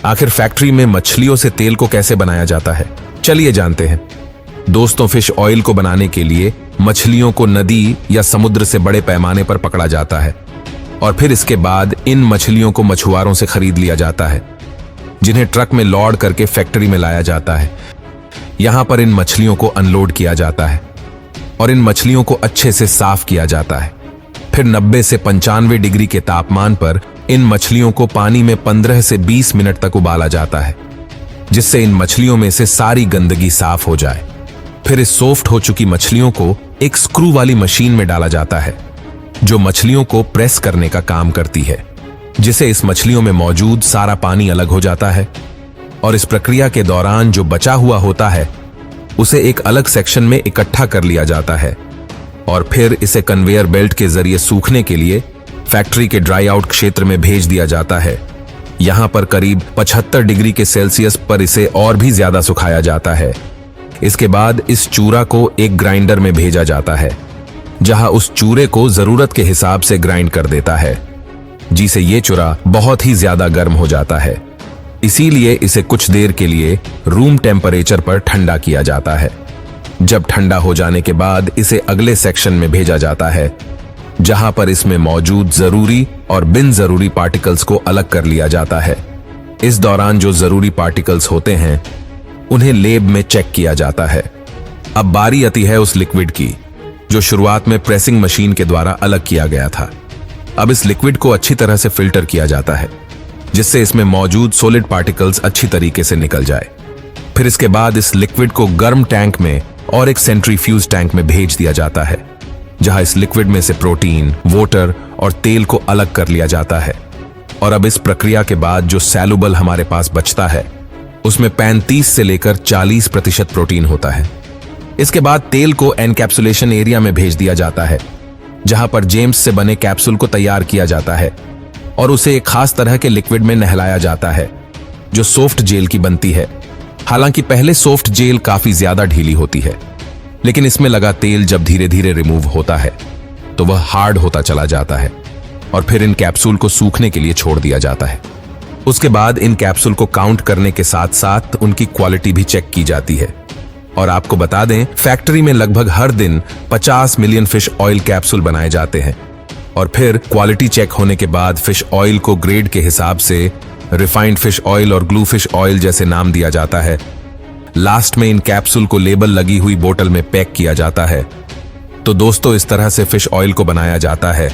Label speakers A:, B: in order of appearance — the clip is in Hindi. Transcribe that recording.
A: आखिर फैक्ट्री में मछलियों से तेल को कैसे बनाया जाता है, चलिए जानते हैं। दोस्तों, फिश ऑयल को बनाने के लिए मछलियों को नदी या समुद्र से बड़े पैमाने पर पकड़ा जाता है और फिर इसके बाद इन मछलियों को मछुआरों से खरीद लिया जाता है, जिन्हें ट्रक में लोड करके फैक्ट्री में लाया जाता है। यहां पर इन मछलियों को अनलोड किया जाता है और इन मछलियों को अच्छे से साफ किया जाता है। फिर 90 से 95 डिग्री के तापमान पर इन मछलियों को पानी में 15 से 20 मिनट तक उबाला जाता है, जिससे इन मछलियों में से सारी गंदगी साफ हो जाए। फिर इस सॉफ्ट हो चुकी मछलियों को एक स्क्रू वाली मशीन में डाला जाता है, जो मछलियों को प्रेस करने का काम करती है, जिससे इस मछलियों में मौजूद सारा पानी अलग हो जाता है। और इस प्रक्रिया के दौरान जो बचा हुआ होता है उसे एक अलग सेक्शन में इकट्ठा कर लिया जाता है और फिर इसे कन्वेयर बेल्ट के जरिए सूखने के लिए फैक्ट्री के ड्राई आउट क्षेत्र में भेज दिया जाता है। यहां पर करीब 75 डिग्री के सेल्सियस पर इसे और भी ज्यादा सुखाया जाता है। इसके बाद इस चूरा को एक ग्राइंडर में भेजा जाता है, जहां उस चूरे को जरूरत के हिसाब से ग्राइंड कर देता है, जिसे ये चूरा बहुत ही ज्यादा गर्म हो जाता है। इसीलिए इसे कुछ देर के लिए रूम टेम्परेचर पर ठंडा किया जाता है। जब ठंडा हो जाने के बाद इसे अगले सेक्शन में भेजा जाता है, जहां पर इसमें मौजूद जरूरी और बिन जरूरी पार्टिकल्स को अलग कर लिया जाता है। इस दौरान जो जरूरी पार्टिकल्स होते हैं उन्हें लेब में चेक किया जाता है। अब बारी आती है उस लिक्विड की, जो शुरुआत में प्रेसिंग मशीन के द्वारा अलग किया गया था। अब इस लिक्विड को अच्छी तरह से फिल्टर किया जाता है, जिससे इसमें मौजूद सॉलिड पार्टिकल्स अच्छी तरीके से निकल जाए। फिर इसके बाद इस लिक्विड को गर्म टैंक में और एक सेंट्रीफ्यूज टैंक में भेज दिया जाता है, जहां इस लिक्विड में से प्रोटीन, वाटर और तेल को अलग कर लिया जाता है। और अब इस प्रक्रिया के बाद जो सैलुबल हमारे पास बचता है उसमें 35 से लेकर 40% प्रोटीन होता है। इसके बाद तेल को एनकैप्सुलेशन एरिया में भेज दिया जाता है, जहां पर जेम्स से बने कैप्सूल को तैयार किया जाता है और उसे एक खास तरह के लिक्विड में नहलाया जाता है, जो सॉफ्ट जेल की बनती है। हालांकि पहले सॉफ्ट जेल काफी ज्यादा ढीली होती है, लेकिन इसमें लगा तेल जब धीरे धीरे रिमूव होता है तो वह हार्ड होता चला जाता है और फिर इन कैप्सूल को सूखने के लिए छोड़ दिया जाता है। उसके बाद इन कैप्सूल को काउंट करने के साथ साथ उनकी क्वालिटी भी चेक की जाती है। और आपको बता दें, फैक्ट्री में लगभग हर दिन 50 मिलियन फिश ऑयल कैप्सूल बनाए जाते हैं और फिर क्वालिटी चेक होने के बाद फिश ऑयल को ग्रेड के हिसाब से रिफाइंड फिश ऑयल और ग्लू फिश ऑयल जैसे नाम दिया जाता है। लास्ट में इन कैप्सूल को लेबल लगी हुई बोतल में पैक किया जाता है। तो दोस्तों, इस तरह से फिश ऑयल को बनाया जाता है।